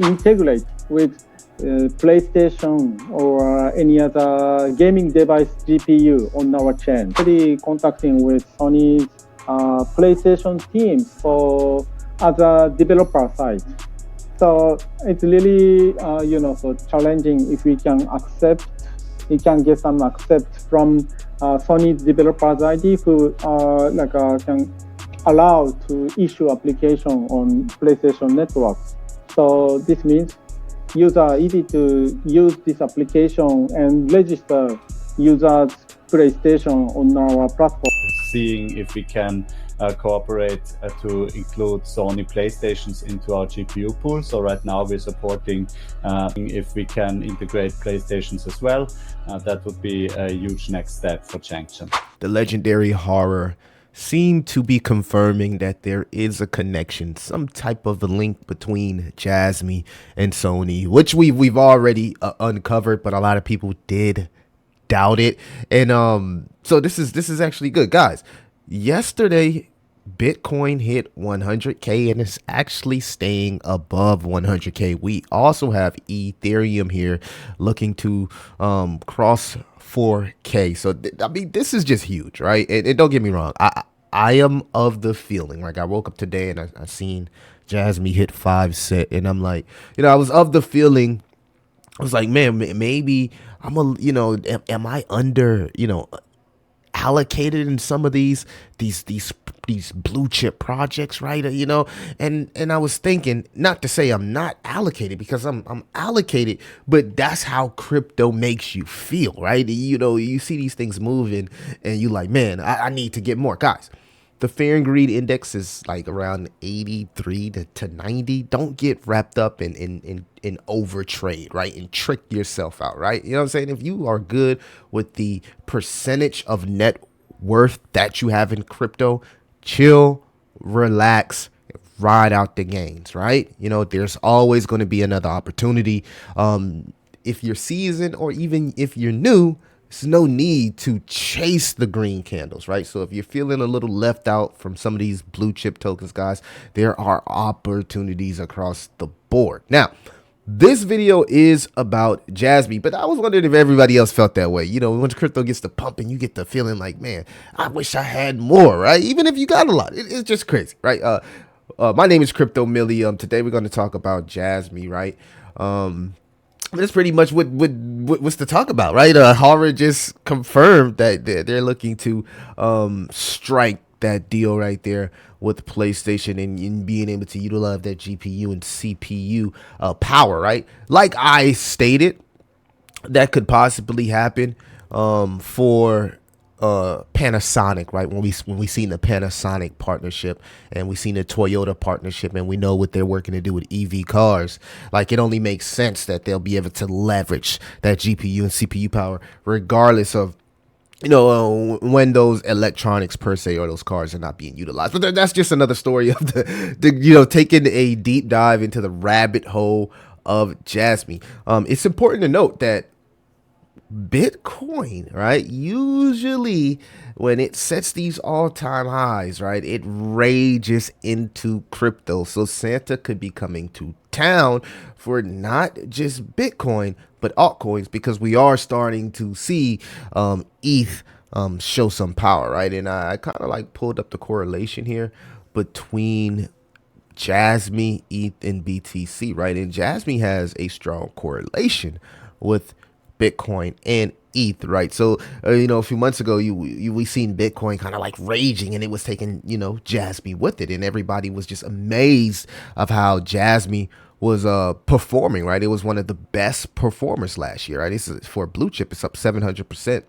integrate with PlayStation or any other gaming device GPU on our chain. Really contacting with Sony's PlayStation teams for other developer side. So it's really, so challenging if we can get some accept from Sony's developers ID who can allow to issue application on PlayStation network. So this means user easy to use this application and register users PlayStation on our platform. Seeing if we can cooperate to include Sony PlayStations into our GPU pool. So right now we're supporting if we can integrate PlayStations as well. That would be a huge next step for Junction. The legendary horror seem to be confirming that there is a connection, some type of a link between Jasmy and Sony, which we've already uncovered, but a lot of people did doubt it. And so this is actually good, guys. Yesterday Bitcoin hit 100K and it's actually staying above 100K. We also have Ethereum here looking to cross 4K. So I mean, this is just huge, right? And don't get me wrong, I am of the feeling, like I woke up today and I seen Jasmy hit 5 cent, and I'm like, I was of the feeling, I was like, man, maybe I'm am I under, allocated in some of these blue chip projects, right? And I was thinking, not to say I'm not allocated, because I'm allocated, but that's how crypto makes you feel, right? You see these things moving and you like, man, I need to get more. Guys, the Fear and Greed Index is like around 83 to 90. Don't get wrapped up in overtrade, right? And trick yourself out, right? You know what I'm saying? If you are good with the percentage of net worth that you have in crypto, chill, relax, ride out the gains, right? There's always going to be another opportunity. If you're seasoned or even if you're new, there's no need to chase the green candles, right? So if you're feeling a little left out from some of these blue chip tokens, guys, there are opportunities across the board. Now, this video is about Jasmy, but I was wondering if everybody else felt that way. Once crypto gets to pumping, you get the feeling like, man, I wish I had more, right? Even if you got a lot, it's just crazy, right? My name is Crypto Millie. Today we're going to talk about Jasmy, right? That's pretty much what's to talk about, right? Horror just confirmed that they're looking to strike that deal right there with PlayStation and being able to utilize that GPU and CPU power, right? Like I stated, that could possibly happen for Panasonic, right? When we seen the Panasonic partnership and we seen the Toyota partnership, and we know what they're working to do with EV cars, like it only makes sense that they'll be able to leverage that GPU and CPU power regardless of when those electronics per se or those cars are not being utilized. But that's just another story of the taking a deep dive into the rabbit hole of Jasmy. It's important to note that Bitcoin, right, usually when it sets these all-time highs, right, it rages into crypto. So Santa could be coming to town for not just Bitcoin but altcoins, because we are starting to see ETH show some power, right? And I kind of like pulled up the correlation here between Jasmy, ETH, and BTC, right? And Jasmy has a strong correlation with Bitcoin and ETH, right? So a few months ago we seen Bitcoin kind of like raging, and it was taking Jasmy with it, and everybody was just amazed of how Jasmy was performing, right? It was one of the best performers last year, right? This is for blue chip, it's up 700%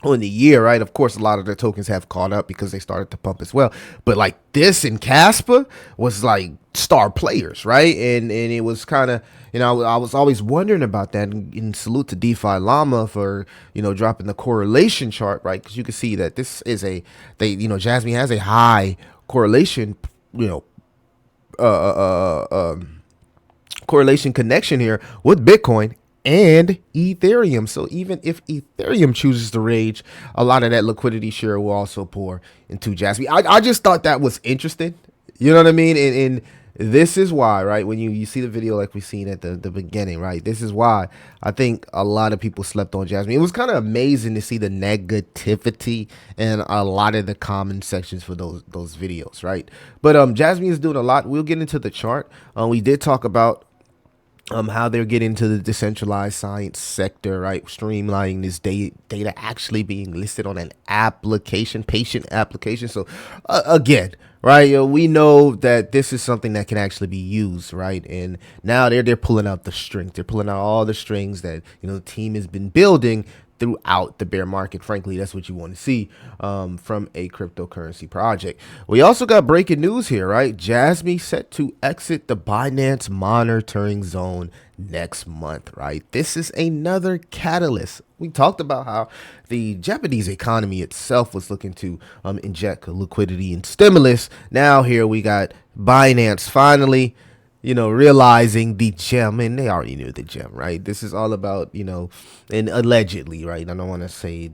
on the year, right? Of course, a lot of their tokens have caught up because they started to pump as well. But like this and Casper was like star players, right? And it was kind of, I was always wondering about that. And salute to DeFi Llama for, dropping the correlation chart, right? Because you can see that this is Jasmy has a high correlation, correlation connection here with Bitcoin and Ethereum. So even if Ethereum chooses to rage, a lot of that liquidity share will also pour into Jasmy. I just thought that was interesting. You know what I mean? And this is why, right, when you see the video like we seen at the beginning, right, this is why I think a lot of people slept on Jasmy. It was kind of amazing to see the negativity in a lot of the comment sections for those videos, right? But Jasmy is doing a lot. We'll get into the chart. We did talk about how they're getting to the decentralized science sector, right? Streamlining this data actually being listed on an application, patient application. So again, right, we know that this is something that can actually be used, right? And now they're pulling out the strings. They're pulling out all the strings that, you know, the team has been building throughout the bear market. Frankly, that's what you want to see from a cryptocurrency project. We also got breaking news here, right? Jasmy set to exit the Binance monitoring zone next month, right? This is another catalyst. We talked about how the Japanese economy itself was looking to inject liquidity and stimulus. Now here we got Binance finally, you know, realizing the gem, and they already knew the gem, right? This is all about, you know, and allegedly, right? I don't want to say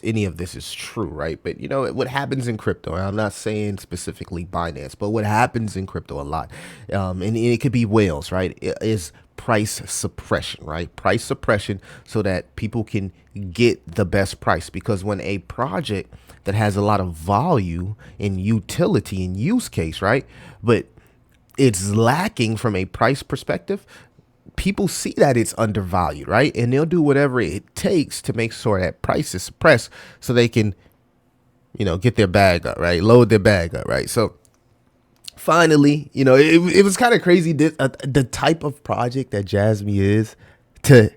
any of this is true, right? But you know what happens in crypto, and I'm not saying specifically Binance, but what happens in crypto a lot, and it could be whales, right? Is price suppression, right? Price suppression so that people can get the best price, because when a project that has a lot of value and utility and use case, right, but it's lacking from a price perspective, people see that it's undervalued, right? And they'll do whatever it takes to make sure that price is suppressed so they can, you know, get their bag up, right? Load their bag up, right? So finally, you know, it was kind of crazy. The type of project that Jasmy is to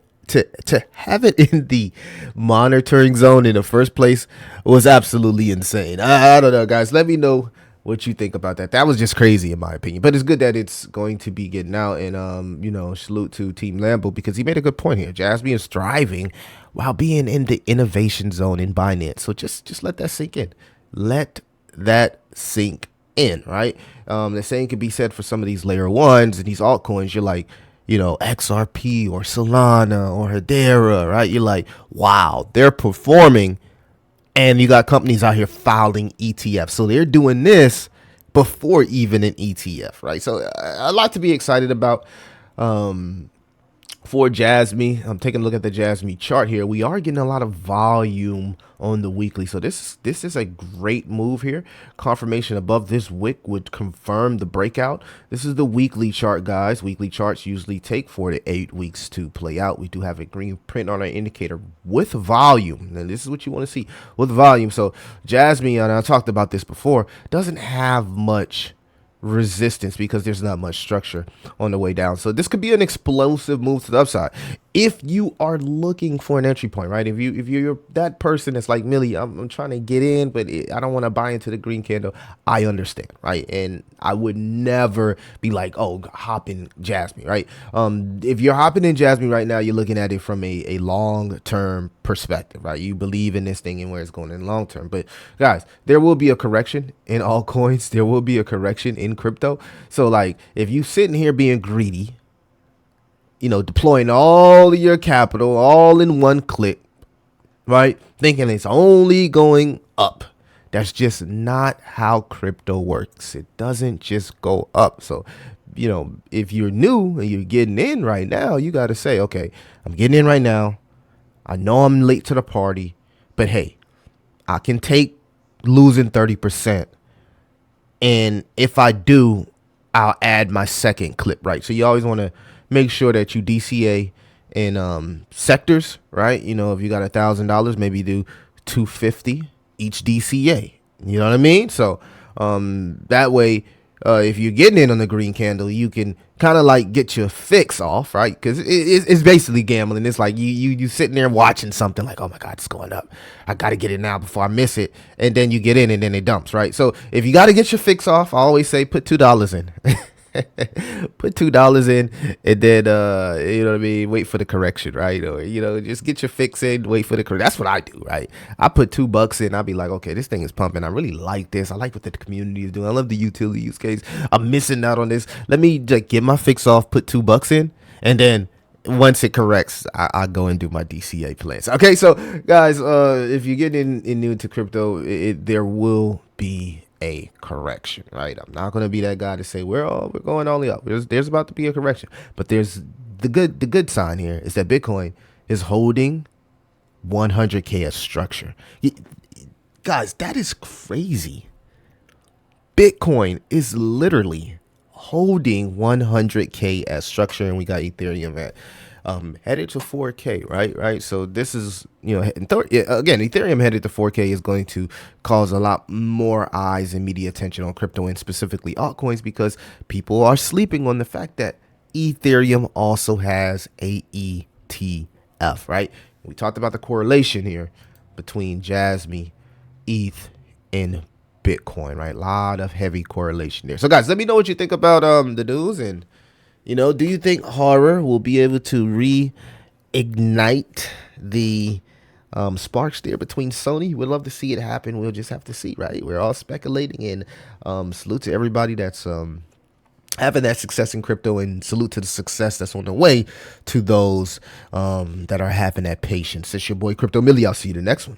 have it in the monitoring zone in the first place was absolutely insane. I don't know, guys. Let me know what you think about that. That was just crazy in my opinion, but it's good that it's going to be getting out. And you know, salute to Team Lambo, because he made a good point here. Jasmy is thriving while being in the innovation zone in Binance. So just let that sink in. Let that sink in, right? The same could be said for some of these layer ones and these altcoins. You're like, you know, XRP or Solana or Hedera, right? You're like, wow, they're performing. And you got companies out here filing ETFs. So they're doing this before even an ETF, right? So a lot to be excited about for Jasmy. I'm taking a look at the Jasmy chart here. We are getting a lot of volume on the weekly. So this is a great move here. Confirmation above this wick would confirm the breakout. This is the weekly chart, guys. Weekly charts usually take 4 to 8 weeks to play out. We do have a green print on our indicator with volume. And this is what you want to see with volume. So Jasmy, and I talked about this before, doesn't have much resistance because there's not much structure on the way down. So this could be an explosive move to the upside if you are looking for an entry point, right? If you're that person that's like, Millie, I'm trying to get in, but I don't want to buy into the green candle. I understand, right? And I would never be like, oh, hop in Jasmy, right? If you're hopping in Jasmy right now, you're looking at it from a long-term perspective, right? You believe in this thing and where it's going in long term. But guys, there will be a correction in altcoins. There will be a correction in crypto. So like, if you sitting here being greedy, you know, deploying all of your capital all in one click, right, thinking it's only going up, that's just not how crypto works. It doesn't just go up. So, you know, if you're new and you're getting in right now, you got to say, okay, I'm getting in right now. I know I'm late to the party, but hey, I can take losing 30%. And if I do, I'll add my second clip, right? So you always want to make sure that you DCA in sectors, right? You know, if you got $1,000, maybe do 250 each DCA. You know what I mean? So that way, if you're getting in on the green candle, you can kind of like get your fix off, right? Because it's basically gambling. It's like you sitting there watching something like, oh my God, it's going up. I got to get it now before I miss it. And then you get in and then it dumps, right? So if you got to get your fix off, I always say put $2 in. Put $2 in and then you know what I mean, wait for the correction, right? Or you know, just get your fix in, wait for the correction. That's what I do, right? I put $2 in. I'll be like, okay, this thing is pumping. I really like this. I like what the community is doing. I love the utility use case. I'm missing out on this. Let me just get my fix off, put $2 in, and then once it corrects, I go and do my DCA plans. Okay, so guys, if you're getting in new to crypto, there will be a correction, right? I'm not going to be that guy to say we're going only up. There's about to be a correction, but there's the good sign here is that Bitcoin is holding 100K as structure. Guys, that is crazy. Bitcoin is literally holding 100K as structure, and we got Ethereum at headed to 4K, right? So this is, again, Ethereum headed to 4K is going to cause a lot more eyes and media attention on crypto and specifically altcoins, because people are sleeping on the fact that Ethereum also has a ETF, right? We talked about the correlation here between Jasmy, ETH, and Bitcoin, right? A lot of heavy correlation there. So guys, let me know what you think about the news, and do you think horror will be able to reignite the sparks there between Sony? We'd love to see it happen. We'll just have to see, right? We're all speculating, and salute to everybody that's having that success in crypto, and salute to the success that's on the way to those that are having that patience. It's your boy Crypto Millie. I'll see you the next one.